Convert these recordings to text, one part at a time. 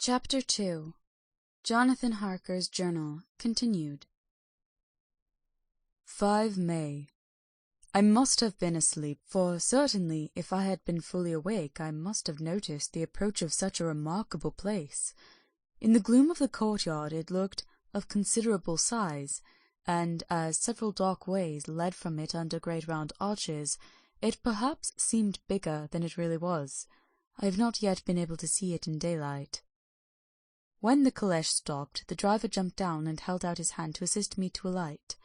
Chapter 2. Jonathan Harker's Journal, continued. 5 May. I must have been asleep, for certainly if I had been fully awake I must have noticed the approach of such a remarkable place. In the gloom of the courtyard it looked of considerable size, and as several dark ways led from it under great round arches, it perhaps seemed bigger than it really was. I have not yet been able to see it in daylight. When the caleche stopped, the driver jumped down and held out his hand to assist me to alight.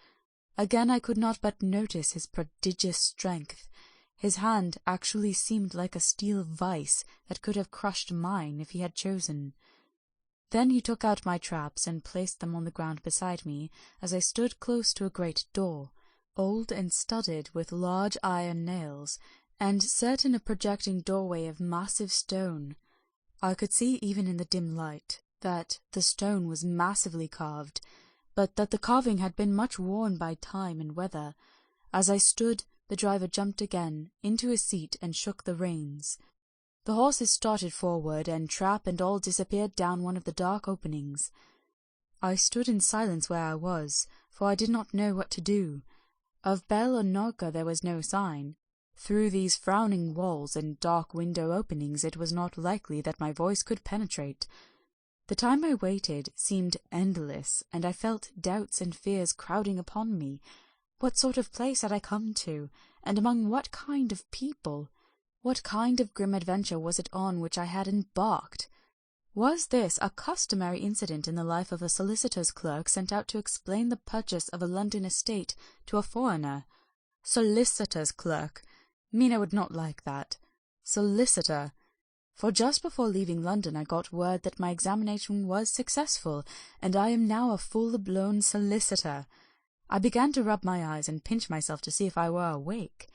Again I could not but notice his prodigious strength. His hand actually seemed like a steel vice that could have crushed mine if he had chosen. Then he took out my traps and placed them on the ground beside me, as I stood close to a great door, old and studded with large iron nails, and set in a projecting doorway of massive stone. I could see even in the dim light that the stone was massively carved, but that the carving had been much worn by time and weather. As I stood, the driver jumped again into his seat and shook the reins. The horses started forward, and trap and all disappeared down one of the dark openings. I stood in silence where I was, for I did not know what to do. Of bell or knocker there was no sign. Through these frowning walls and dark window openings it was not likely that my voice could penetrate. The time I waited seemed endless, and I felt doubts and fears crowding upon me. What sort of place had I come to, and among what kind of people? What kind of grim adventure was it on which I had embarked? Was this a customary incident in the life of a solicitor's clerk sent out to explain the purchase of a London estate to a foreigner? Solicitor's clerk! Mina would not like that. Solicitor! For just before leaving London I got word that my examination was successful, and I am now a full-blown solicitor. I began to rub my eyes and pinch myself to see if I were awake.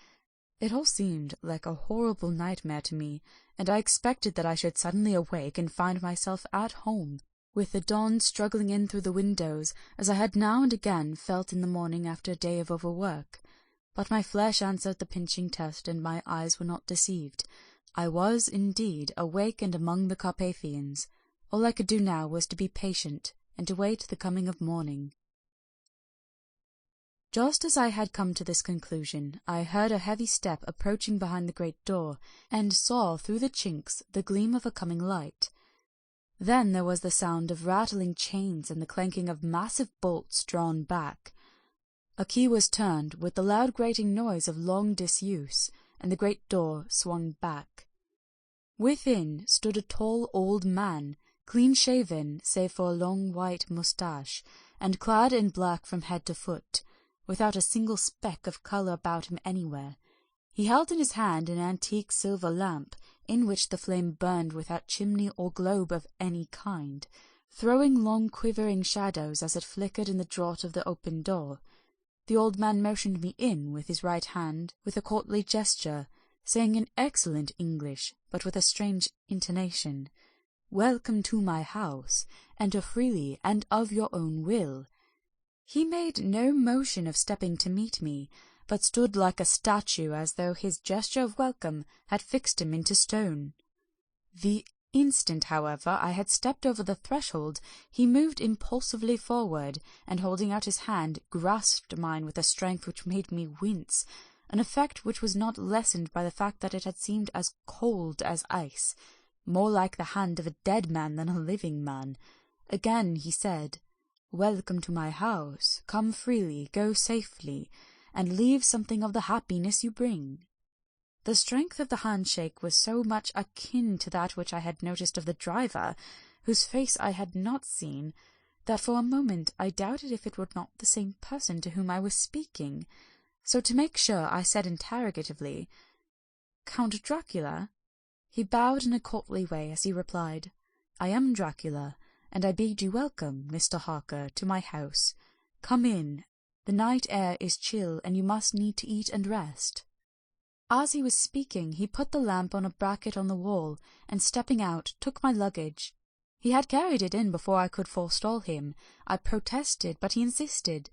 It all seemed like a horrible nightmare to me, and I expected that I should suddenly awake and find myself at home, with the dawn struggling in through the windows, as I had now and again felt in the morning after a day of overwork. But my flesh answered the pinching test, and my eyes were not deceived. I was, indeed, awake and among the Carpathians. All I could do now was to be patient, and to wait the coming of morning. Just as I had come to this conclusion, I heard a heavy step approaching behind the great door, and saw through the chinks the gleam of a coming light. Then there was the sound of rattling chains and the clanking of massive bolts drawn back. A key was turned with the loud grating noise of long disuse, and the great door swung back. Within stood a tall old man, clean-shaven save for a long white moustache, and clad in black from head to foot, without a single speck of colour about him anywhere. He held in his hand an antique silver lamp, in which the flame burned without chimney or globe of any kind, throwing long quivering shadows as it flickered in the draught of the open door. The old man motioned me in with his right hand, with a courtly gesture, saying in excellent English, but with a strange intonation, "Welcome to my house, enter freely and of your own will." He made no motion of stepping to meet me, but stood like a statue as though his gesture of welcome had fixed him into stone. The instant, however, I had stepped over the threshold, he moved impulsively forward, and holding out his hand, grasped mine with a strength which made me wince, an effect which was not lessened by the fact that it had seemed as cold as ice, more like the hand of a dead man than a living man. Again he said, "Welcome to my house. Come freely, go safely, and leave something of the happiness you bring." The strength of the handshake was so much akin to that which I had noticed of the driver, whose face I had not seen, that for a moment I doubted if it were not the same person to whom I was speaking. So to make sure I said interrogatively, "Count Dracula?" He bowed in a courtly way as he replied, "I am Dracula, and I bid you welcome, Mr. Harker, to my house. Come in. The night air is chill, and you must need to eat and rest." As he was speaking, he put the lamp on a bracket on the wall, and stepping out, took my luggage. He had carried it in before I could forestall him. I protested, but he insisted.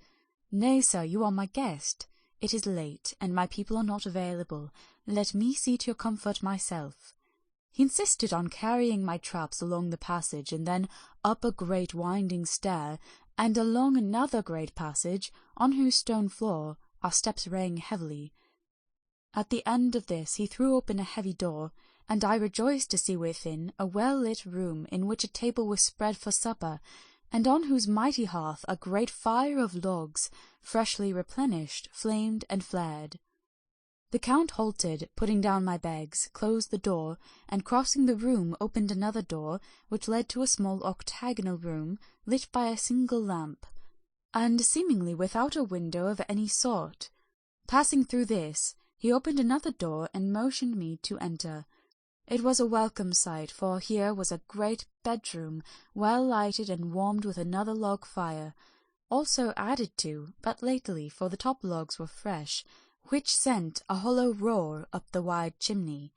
"Nay, sir, you are my guest. It is late, and my people are not available. Let me see to your comfort myself." He insisted on carrying my traps along the passage, and then up a great winding stair, and along another great passage, on whose stone floor our steps rang heavily. At the end of this he threw open a heavy door, and I rejoiced to see within a well-lit room in which a table was spread for supper, and on whose mighty hearth a great fire of logs, freshly replenished, flamed and flared. The Count halted, putting down my bags, closed the door, and crossing the room opened another door, which led to a small octagonal room, lit by a single lamp, and seemingly without a window of any sort. Passing through this, he opened another door and motioned me to enter. It was a welcome sight, for here was a great bedroom, well lighted and warmed with another log fire, also added to, but lately, for the top logs were fresh, which sent a hollow roar up the wide chimney.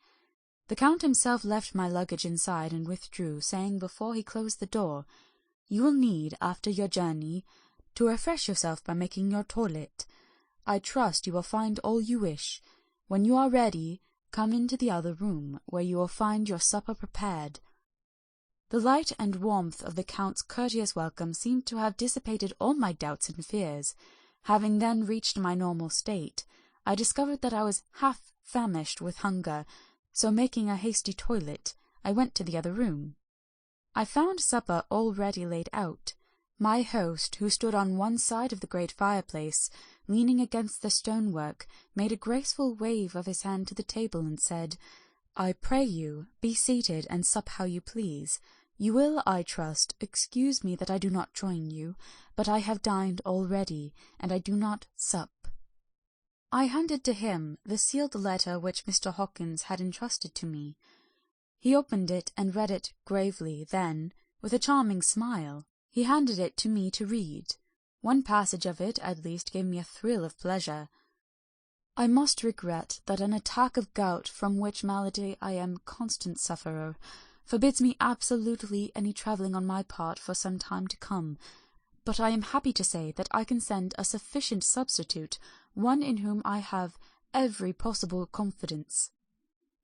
The Count himself left my luggage inside and withdrew, saying before he closed the door, "You will need, after your journey, to refresh yourself by making your toilet. I trust you will find all you wish. When you are ready, come into the other room, where you will find your supper prepared." The light and warmth of the Count's courteous welcome seemed to have dissipated all my doubts and fears. Having then reached my normal state, I discovered that I was half famished with hunger, so making a hasty toilet, I went to the other room. I found supper already laid out. My host, who stood on one side of the great fireplace, leaning against the stonework, made a graceful wave of his hand to the table and said, "I pray you, be seated and sup how you please. You will, I trust, excuse me that I do not join you, but I have dined already, and I do not sup." I handed to him the sealed letter which Mr. Hawkins had entrusted to me. He opened it and read it gravely, then, with a charming smile, he handed it to me to read. One passage of it at least gave me a thrill of pleasure. "I must regret that an attack of gout, from which malady I am constant sufferer, forbids me absolutely any travelling on my part for some time to come, but I am happy to say that I can send a sufficient substitute, one in whom I have every possible confidence.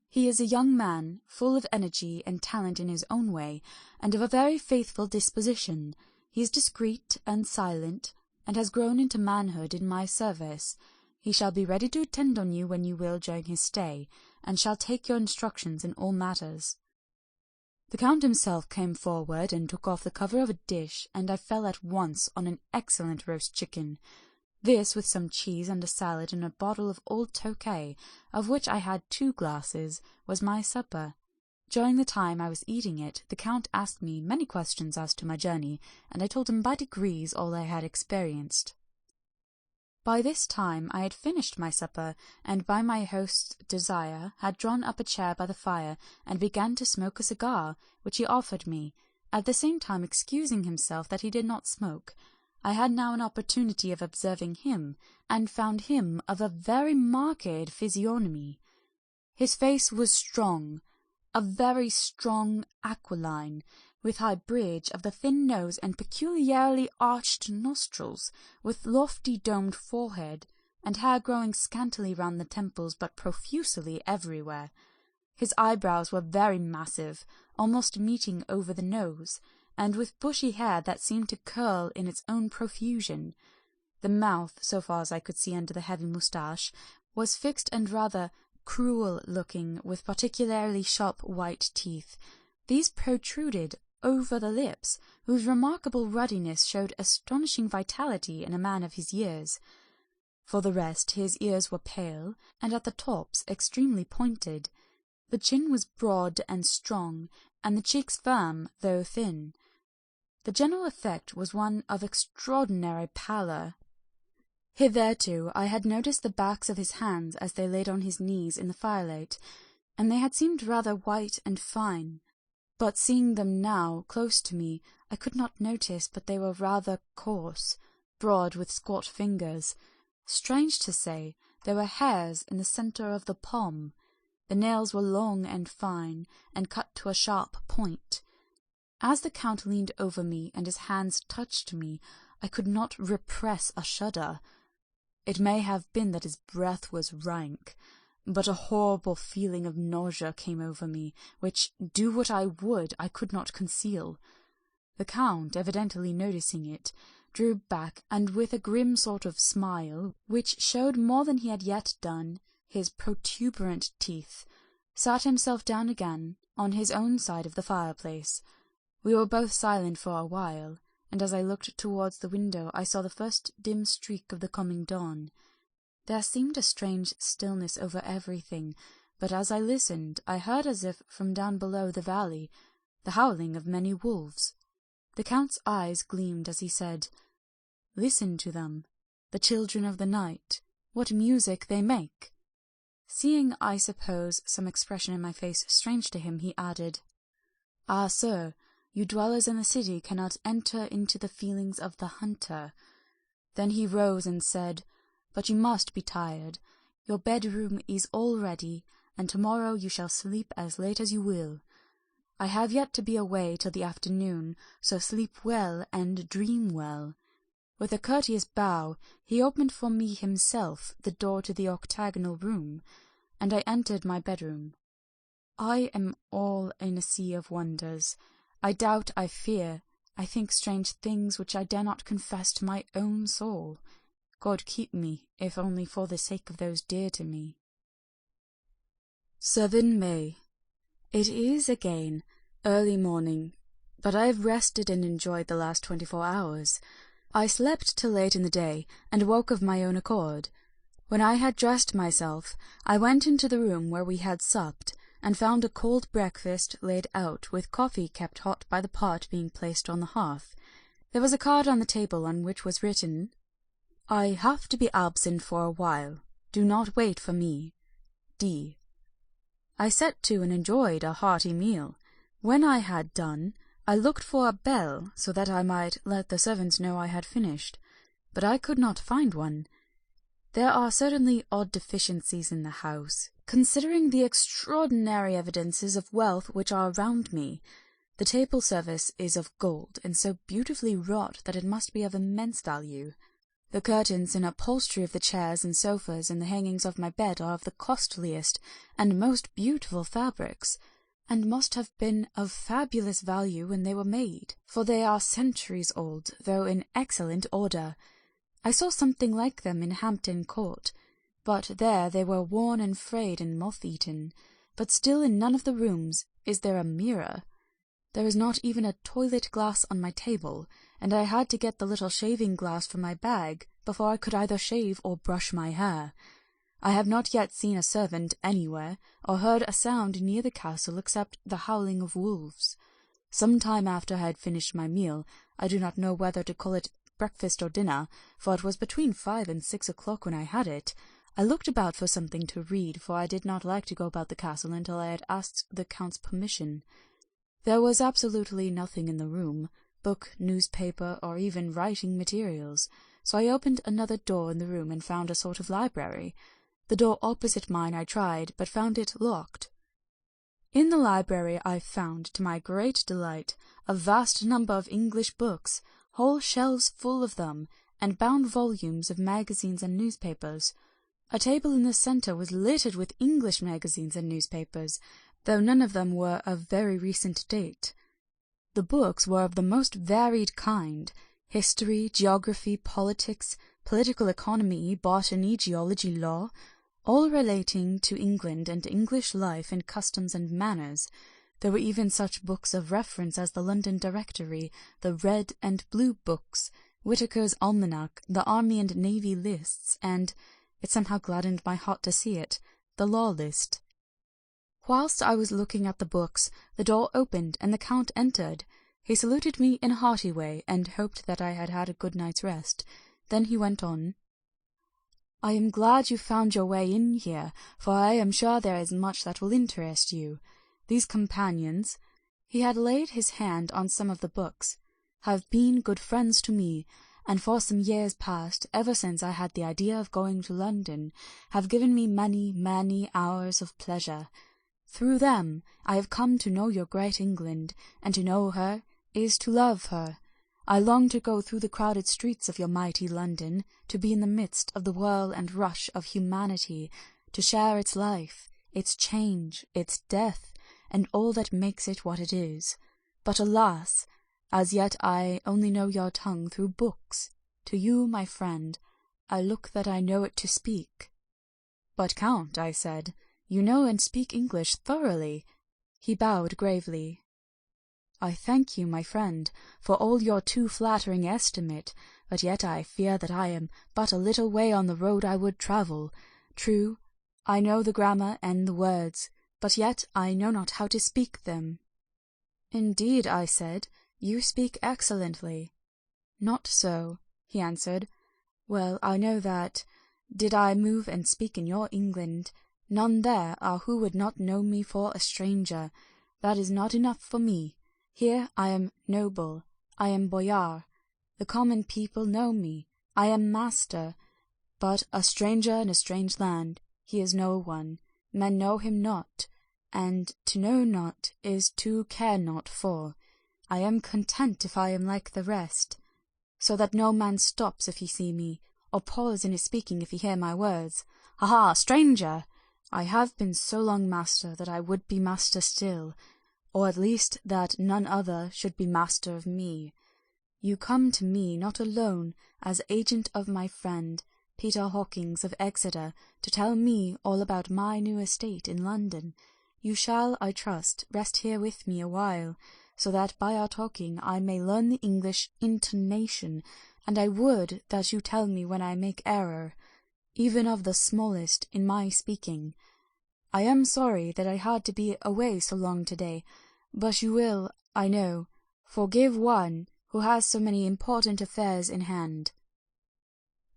He is a young man, full of energy and talent in his own way, and of a very faithful disposition. He is discreet and silent, and has grown into manhood in my service. He shall be ready to attend on you when you will during his stay, and shall take your instructions in all matters." The Count himself came forward and took off the cover of a dish, and I fell at once on an excellent roast chicken. This, with some cheese and a salad and a bottle of old Tokay, of which I had 2 glasses, was my supper. During the time I was eating it, the Count asked me many questions as to my journey, and I told him by degrees all I had experienced. By this time I had finished my supper, and by my host's desire had drawn up a chair by the fire, and began to smoke a cigar, which he offered me, at the same time excusing himself that he did not smoke. I had now an opportunity of observing him, and found him of a very marked physiognomy. His face was strong, a very strong aquiline, with high bridge of the thin nose and peculiarly arched nostrils, with lofty domed forehead, and hair growing scantily round the temples but profusely everywhere. His eyebrows were very massive, almost meeting over the nose, and with bushy hair that seemed to curl in its own profusion. The mouth, so far as I could see under the heavy moustache, was fixed and rather cruel-looking, with particularly sharp white teeth. These protruded over the lips, whose remarkable ruddiness showed astonishing vitality in a man of his years. For the rest, his ears were pale, and at the tops extremely pointed. The chin was broad and strong, and the cheeks firm, though thin. The general effect was one of extraordinary pallor. Hitherto I had noticed the backs of his hands as they laid on his knees in the firelight, and they had seemed rather white and fine. But seeing them now close to me, I could not notice but they were rather coarse, broad with squat fingers. Strange to say, there were hairs in the centre of the palm. The nails were long and fine, and cut to a sharp point. As the Count leaned over me and his hands touched me, I could not repress a shudder. It may have been that his breath was rank. but a horrible feeling of nausea came over me, which, do what I would, I could not conceal. The Count, evidently noticing it, drew back, and with a grim sort of smile, which showed more than he had yet done, his protuberant teeth, sat himself down again on his own side of the fireplace. We were both silent for a while, and as I looked towards the window I saw the first dim streak of the coming dawn. There seemed a strange stillness over everything, but as I listened I heard, as if from down below the valley, the howling of many wolves. The Count's eyes gleamed as he said, "Listen to them, the children of the night, what music they make!" Seeing, I suppose, some expression in my face strange to him, he added, "Ah, sir, you dwellers in the city cannot enter into the feelings of the hunter." Then he rose and said, "But you must be tired. Your bedroom is all ready, and tomorrow you shall sleep as late as you will. I have yet to be away till the afternoon, so sleep well and dream well." With a courteous bow, he opened for me himself the door to the octagonal room, and I entered my bedroom. I am all in a sea of wonders. I doubt, I fear, I think strange things which I dare not confess to my own soul. God keep me, if only for the sake of those dear to me. 7 May. It is again early morning, but I have rested and enjoyed the last 24 hours. I slept till late in the day, and woke of my own accord. When I had dressed myself, I went into the room where we had supped, and found a cold breakfast laid out, with coffee kept hot by the pot being placed on the hearth. There was a card on the table on which was written, "I have to be absent for a while. Do not wait for me. D." I set to and enjoyed a hearty meal. When I had done, I looked for a bell, so that I might let the servants know I had finished, but I could not find one. There are certainly odd deficiencies in the house, considering the extraordinary evidences of wealth which are around me. The table service is of gold, and so beautifully wrought that it must be of immense value. The curtains and upholstery of the chairs and sofas and the hangings of my bed are of the costliest and most beautiful fabrics, and must have been of fabulous value when they were made, for they are centuries old, though in excellent order. I saw something like them in Hampton Court, but there they were worn and frayed and moth-eaten. But still in none of the rooms is there a mirror. There is not even a toilet glass on my table, and I had to get the little shaving glass from my bag before I could either shave or brush my hair. I have not yet seen a servant anywhere, or heard a sound near the castle except the howling of wolves. Some time after I had finished my meal, I do not know whether to call it breakfast or dinner, for it was between 5 and 6 o'clock when I had it, I looked about for something to read, for I did not like to go about the castle until I had asked the Count's permission. There was absolutely nothing in the room, book, newspaper, or even writing materials, so I opened another door in the room and found a sort of library. The door opposite mine I tried, but found it locked. In the library I found, to my great delight, a vast number of English books, whole shelves full of them, and bound volumes of magazines and newspapers. A table in the centre was littered with English magazines and newspapers, though none of them were of very recent date. The books were of the most varied kind: history, geography, politics, political economy, botany, geology, law, all relating to England and English life and customs and manners. There were even such books of reference as the London Directory, the Red and Blue Books, Whitaker's Almanac, the Army and Navy Lists, and, it somehow gladdened my heart to see it, the Law List. Whilst I was looking at the books, the door opened, and the Count entered. He saluted me in a hearty way, and hoped that I had had a good night's rest. Then he went on, "I am glad you found your way in here, for I am sure there is much that will interest you. These companions," he had laid his hand on some of the books, "have been good friends to me, and for some years past, ever since I had the idea of going to London, have given me many, many hours of pleasure. Through them I have come to know your great England, and to know her is to love her. I long to go through the crowded streets of your mighty London, to be in the midst of the whirl and rush of humanity, to share its life, its change, its death, and all that makes it what it is. But alas, as yet I only know your tongue through books. To you, my friend, I look that I know it to speak. But, Count, I said, you know and speak English thoroughly. He bowed gravely. I thank you, my friend, for all your too flattering estimate, but yet I fear that I am but a little way on the road I would travel. True, I know the grammar and the words, but yet I know not how to speak them. Indeed, I said, you speak excellently. Not so, he answered. Well, I know that, did I move and speak in your England, none there are who would not know me for a stranger. That is not enough for me. Here I am noble, I am boyar. The common people know me, I am master. But a stranger in a strange land, he is no one. Men know him not, and to know not is to care not for. I am content if I am like the rest, so that no man stops if he see me, or pause in his speaking if he hear my words. Ha ha, stranger! I have been so long master that I would be master still, or at least that none other should be master of me. You come to me not alone as agent of my friend, Peter Hawkins of Exeter, to tell me all about my new estate in London. You shall, I trust, rest here with me a while, so that by our talking I may learn the English intonation, and I would that you tell me when I make error, even of the smallest, in my speaking. I am sorry that I had to be away so long to-day, but you will, I know, forgive one who has so many important affairs in hand.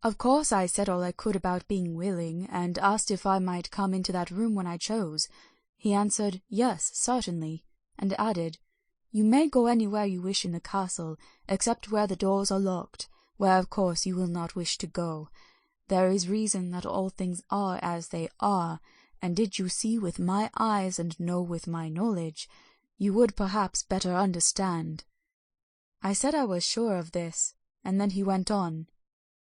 Of course I said all I could about being willing, and asked if I might come into that room when I chose. He answered, yes, certainly, and added, you may go anywhere you wish in the castle, except where the doors are locked, where of course you will not wish to go. There is reason that all things are as they are, and did you see with my eyes and know with my knowledge, you would perhaps better understand. I said I was sure of this, and then he went on.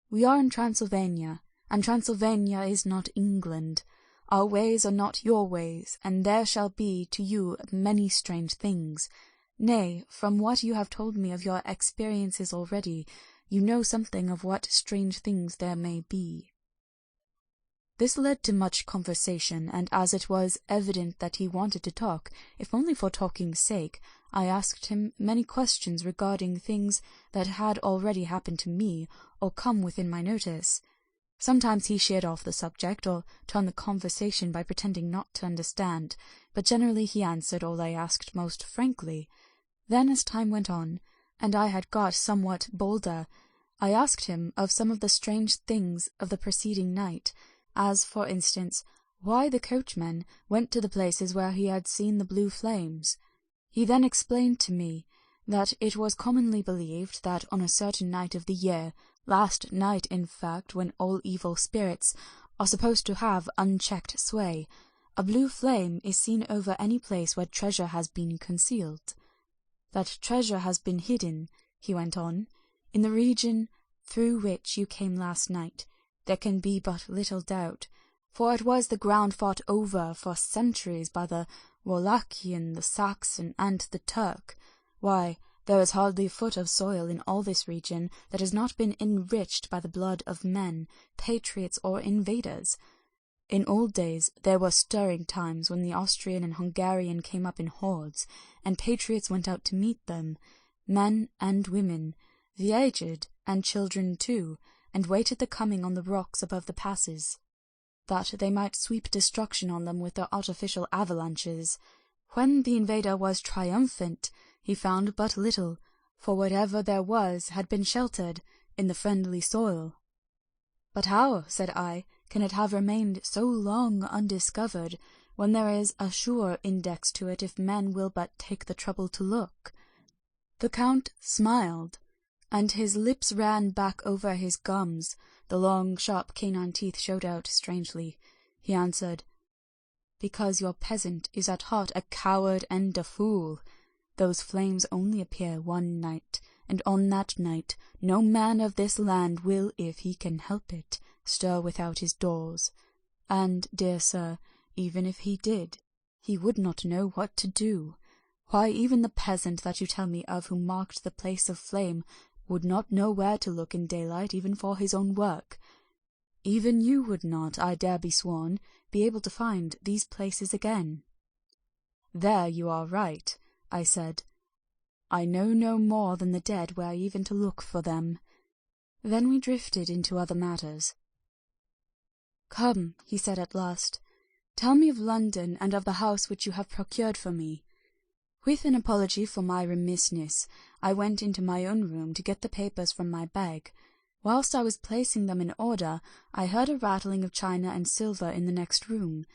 We are in Transylvania, and Transylvania is not England. Our ways are not your ways, and there shall be to you many strange things. Nay, from what you have told me of your experiences already, you know something of what strange things there may be. This led to much conversation, and as it was evident that he wanted to talk, if only for talking's sake, I asked him many questions regarding things that had already happened to me, or come within my notice. Sometimes he sheered off the subject, or turned the conversation by pretending not to understand, but generally he answered all I asked most frankly. Then, as time went on, and I had got somewhat bolder, I asked him of some of the strange things of the preceding night, as, for instance, why the coachman went to the places where he had seen the blue flames. He then explained to me that it was commonly believed that on a certain night of the year, last night in fact, when all evil spirits are supposed to have unchecked sway, a blue flame is seen over any place where treasure has been concealed. That treasure has been hidden, he went on, in the region through which you came last night. There can be but little doubt, for it was the ground fought over for centuries by the Wallachian, the Saxon, and the Turk. Why, there is hardly a foot of soil in all this region that has not been enriched by the blood of men, patriots or invaders. In old days there were stirring times when the Austrian and Hungarian came up in hordes, and patriots went out to meet them, men and women, the aged and children too, and waited the coming on the rocks above the passes, that they might sweep destruction on them with their artificial avalanches. When the invader was triumphant, he found but little, for whatever there was had been sheltered in the friendly soil. But how, said I, can it have remained so long undiscovered, when there is a sure index to it if men will but take the trouble to look? The Count smiled, and his lips ran back over his gums. The long, sharp canine teeth showed out strangely. He answered, because your peasant is at heart a coward and a fool. Those flames only appear one night, and on that night no man of this land will, if he can help it, stir without his doors. And, dear sir, even if he did, he would not know what to do. Why, even the peasant that you tell me of who marked the place of flame would not know where to look in daylight even for his own work. Even you would not, I dare be sworn, be able to find these places again." "There you are right," I said. "I know no more than the dead where even to look for them." Then we drifted into other matters. "Come," he said at last, "tell me of London and of the house which you have procured for me." With an apology for my remissness, I went into my own room to get the papers from my bag. Whilst I was placing them in order, I heard a rattling of china and silver in the next room,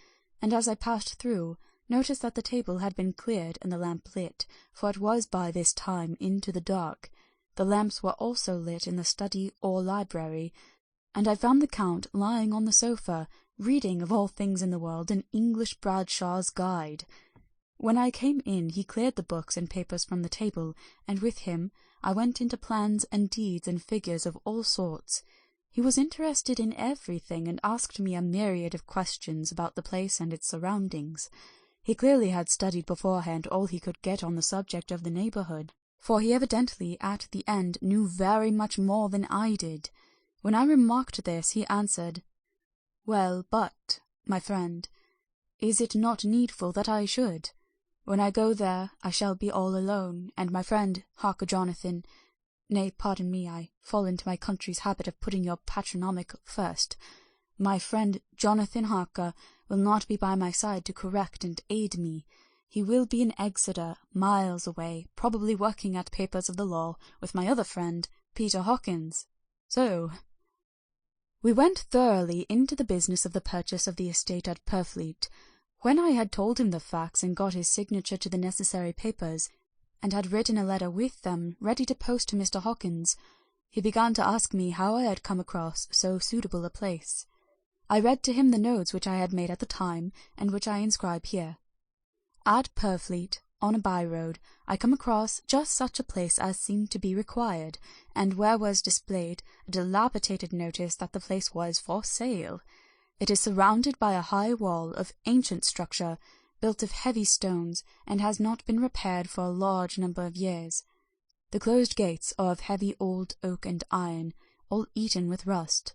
and as I passed through, noticed that the table had been cleared and the lamp lit, for it was by this time into the dark. The lamps were also lit in the study or library, and I found the Count lying on the sofa, reading, of all things in the world, an English Bradshaw's Guide. When I came in, he cleared the books and papers from the table, and with him I went into plans and deeds and figures of all sorts. He was interested in everything, and asked me a myriad of questions about the place and its surroundings. He clearly had studied beforehand all he could get on the subject of the neighbourhood, for he evidently at the end knew very much more than I did. When I remarked this, he answered, "Well, but, my friend, is it not needful that I should? When I go there, I shall be all alone, and my friend, Harker Jonathan— nay, pardon me, I fall into my country's habit of putting your patronymic first— my friend Jonathan Harker will not be by my side to correct and aid me. He will be in Exeter, miles away, probably working at papers of the law, with my other friend, Peter Hawkins. So—" We went thoroughly into the business of the purchase of the estate at Purfleet. When I had told him the facts and got his signature to the necessary papers, and had written a letter with them ready to post to Mr. Hawkins, he began to ask me how I had come across so suitable a place. I read to him the notes which I had made at the time, and which I inscribe here. At Purfleet, on a by-road, I come across just such a place as seemed to be required, and where was displayed a dilapidated notice that the place was for sale. It is surrounded by a high wall of ancient structure, built of heavy stones, and has not been repaired for a large number of years. The closed gates are of heavy old oak and iron, all eaten with rust.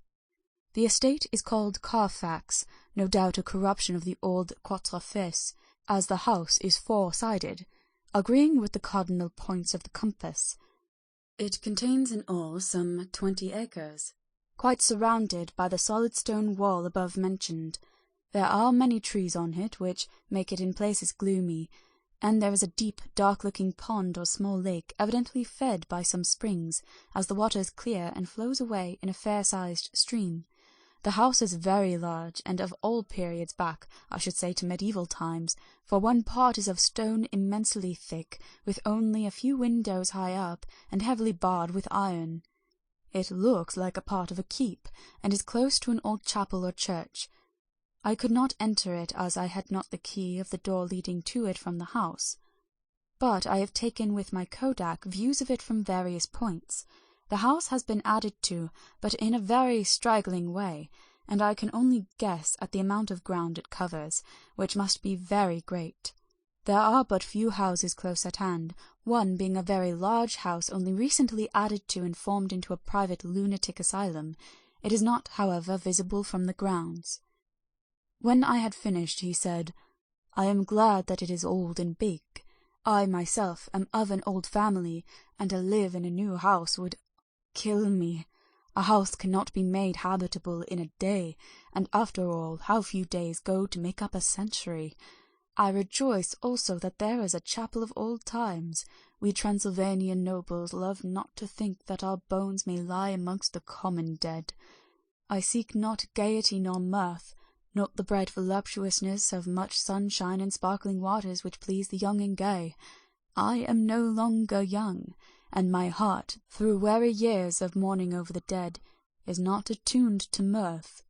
The estate is called Carfax, no doubt a corruption of the old Quatre Fils, as the house is four-sided, agreeing with the cardinal points of the compass. It contains in all some 20 acres, quite surrounded by the solid stone wall above mentioned. There are many trees on it, which make it in places gloomy, and there is a deep, dark-looking pond or small lake, evidently fed by some springs, as the water is clear and flows away in a fair-sized stream. The house is very large, and of all periods back, I should say to medieval times, for one part is of stone immensely thick, with only a few windows high up, and heavily barred with iron. It looks like a part of a keep, and is close to an old chapel or church. I could not enter it, as I had not the key of the door leading to it from the house. But I have taken with my kodak views of it from various points. The house has been added to, but in a very straggling way, and I can only guess at the amount of ground it covers, which must be very great. There are but few houses close at hand, one being a very large house only recently added to and formed into a private lunatic asylum. It is not, however, visible from the grounds. When I had finished, he said, "I am glad that it is old and big. I myself am of an old family, and to live in a new house would kill me. A house cannot be made habitable in a day, and after all, how few days go to make up a century. I rejoice also that there is a chapel of old times. We Transylvanian nobles love not to think that our bones may lie amongst the common dead. I seek not gaiety nor mirth, not the bright voluptuousness of much sunshine and sparkling waters which please the young and gay. I am no longer young, and my heart, through weary years of mourning over the dead, is not attuned to mirth.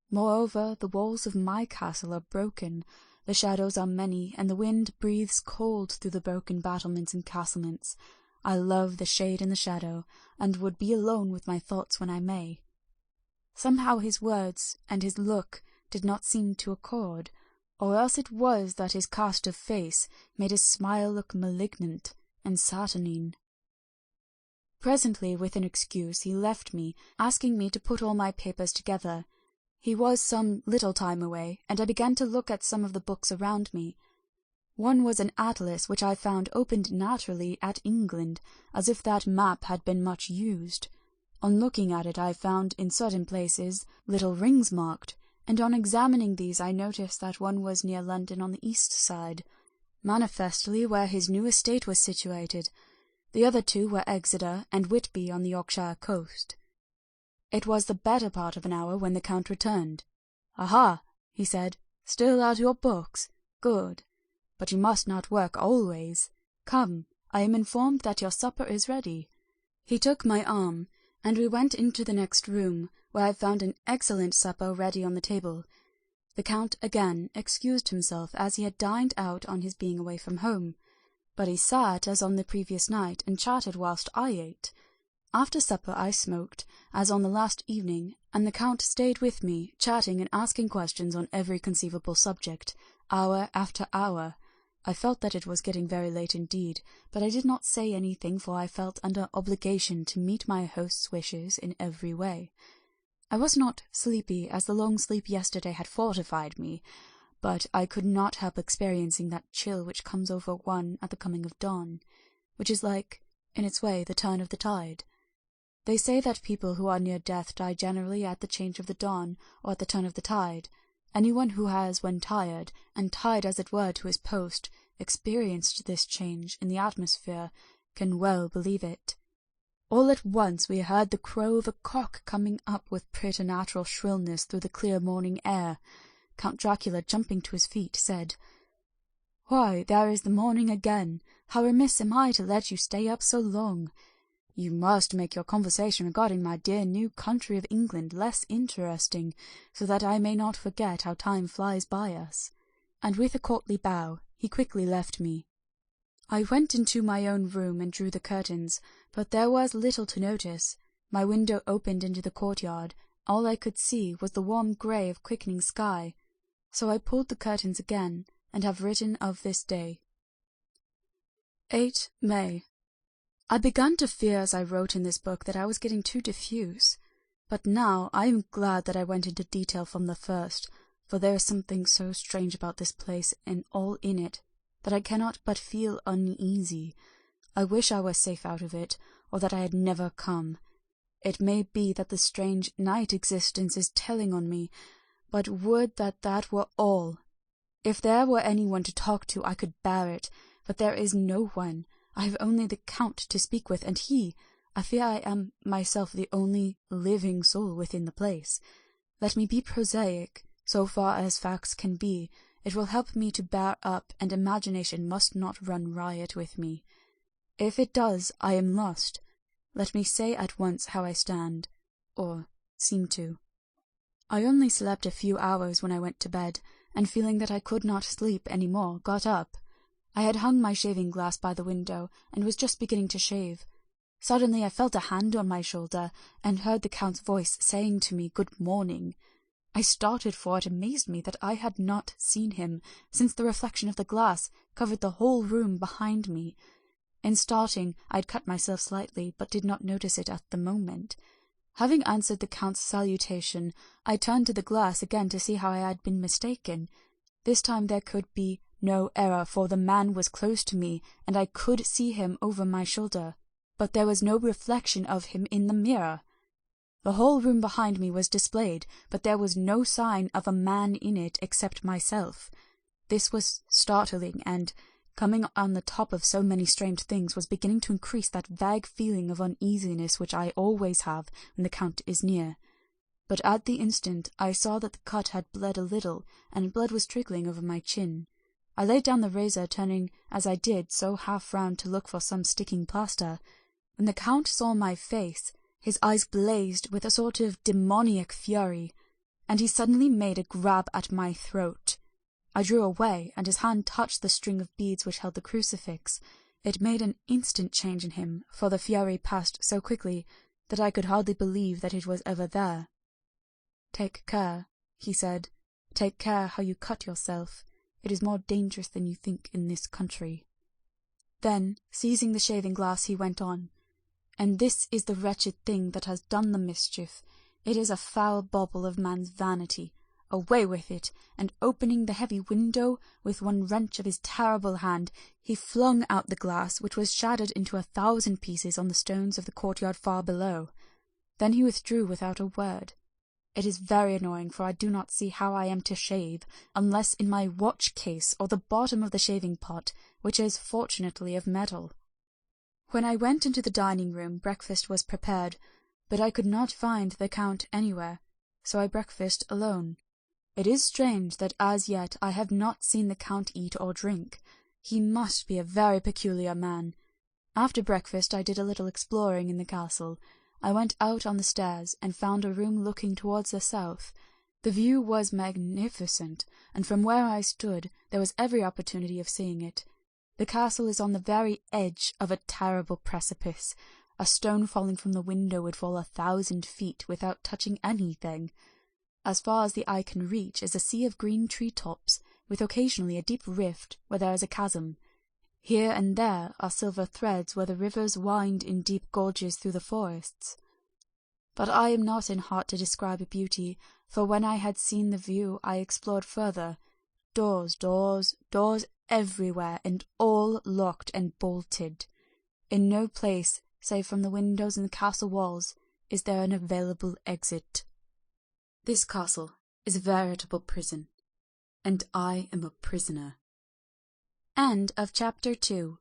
Moreover, the walls of my castle are broken, the shadows are many, and the wind breathes cold through the broken battlements and castlements. I love the shade and the shadow, and would be alone with my thoughts when I may." Somehow his words and his look did not seem to accord, or else it was that his cast of face made his smile look malignant and saturnine. Presently, with an excuse, he left me, asking me to put all my papers together. He was some little time away, and I began to look at some of the books around me. One was an atlas which I found opened naturally at England, as if that map had been much used. On looking at it I found in certain places little rings marked, and on examining these I noticed that one was near London on the east side, manifestly where his new estate was situated. The other two were Exeter and Whitby on the Yorkshire coast. It was the better part of an hour when the Count returned. "Aha!" he said, "still at your books? Good. But you must not work always. Come, I am informed that your supper is ready." He took my arm, and we went into the next room, where I found an excellent supper ready on the table. The Count again excused himself, as he had dined out on his being away from home, but he sat as on the previous night, and chatted whilst I ate. After supper I smoked, as on the last evening, and the Count stayed with me, chatting and asking questions on every conceivable subject, hour after hour. I felt that it was getting very late indeed, but I did not say anything, for I felt under obligation to meet my host's wishes in every way. I was not sleepy, as the long sleep yesterday had fortified me, but I could not help experiencing that chill which comes over one at the coming of dawn, which is like, in its way, the turn of the tide. They say that people who are near death die generally at the change of the dawn, or at the turn of the tide. Anyone who has, when tired, and tied as it were to his post, experienced this change in the atmosphere, can well believe it. All at once we heard the crow of a cock coming up with preternatural shrillness through the clear morning air. Count Dracula, jumping to his feet, said, "Why, there is the morning again! How remiss am I to let you stay up so long! You must make your conversation regarding my dear new country of England less interesting, so that I may not forget how time flies by us." And with a courtly bow, he quickly left me. I went into my own room and drew the curtains, but there was little to notice. My window opened into the courtyard. All I could see was the warm grey of quickening sky, so I pulled the curtains again, and have written of this day. 8 May. I began to fear as I wrote in this book that I was getting too diffuse, but now I am glad that I went into detail from the first, for there is something so strange about this place and all in it, that I cannot but feel uneasy. I wish I were safe out of it, or that I had never come. It may be that the strange night existence is telling on me, but would that that were all. If there were anyone to talk to, I could bear it, but there is no one. I have only the Count to speak with, and I fear I am myself the only living soul within the place. Let me be prosaic, so far as facts can be. It will help me to bear up, and imagination must not run riot with me. If it does, I am lost. Let me say at once how I stand, or seem to. I only slept a few hours when I went to bed, and feeling that I could not sleep any more, got up. I had hung my shaving-glass by the window, and was just beginning to shave. Suddenly I felt a hand on my shoulder, and heard the Count's voice saying to me, "Good morning." I started, for it amazed me that I had not seen him, since the reflection of the glass covered the whole room behind me. In starting, I had cut myself slightly, but did not notice it at the moment. Having answered the Count's salutation, I turned to the glass again to see how I had been mistaken. This time there could be no error, for the man was close to me, and I could see him over my shoulder, but there was no reflection of him in the mirror. The whole room behind me was displayed, but there was no sign of a man in it except myself. This was startling, and, coming on the top of so many strange things, was beginning to increase that vague feeling of uneasiness which I always have when the Count is near. But at the instant I saw that the cut had bled a little, and blood was trickling over my chin. I laid down the razor, turning as I did so half round to look for some sticking plaster. When the Count saw my face, his eyes blazed with a sort of demoniac fury, and he suddenly made a grab at my throat. I drew away, and his hand touched the string of beads which held the crucifix. It made an instant change in him, for the fury passed so quickly that I could hardly believe that it was ever there. "Take care," he said, Take care how you cut yourself. It is more dangerous than you think in this country." Then, seizing the shaving-glass, he went on, "And this is the wretched thing that has done the mischief. It is a foul bauble of man's vanity. Away with it!" And opening the heavy window with one wrench of his terrible hand, he flung out the glass, which was shattered into 1,000 pieces on the stones of the courtyard far below. Then he withdrew without a word. It is very annoying, for I do not see how I am to shave, unless in my watch-case or the bottom of the shaving-pot, which is fortunately of metal. When I went into the dining-room, breakfast was prepared, but I could not find the Count anywhere, so I breakfasted alone. It is strange that as yet I have not seen the Count eat or drink. He must be a very peculiar man. After breakfast I did a little exploring in the castle. I went out on the stairs, and found a room looking towards the south. The view was magnificent, and from where I stood there was every opportunity of seeing it. The castle is on the very edge of a terrible precipice. A stone falling from the window would fall 1,000 feet without touching anything. As far as the eye can reach is a sea of green tree-tops, with occasionally a deep rift where there is a chasm. Here and there are silver threads where the rivers wind in deep gorges through the forests. But I am not in heart to describe beauty, for when I had seen the view I explored further. Doors, doors, doors everywhere, and all locked and bolted. In no place, save from the windows in the castle walls, is there an available exit. This castle is a veritable prison, and I am a prisoner. End of Chapter 2.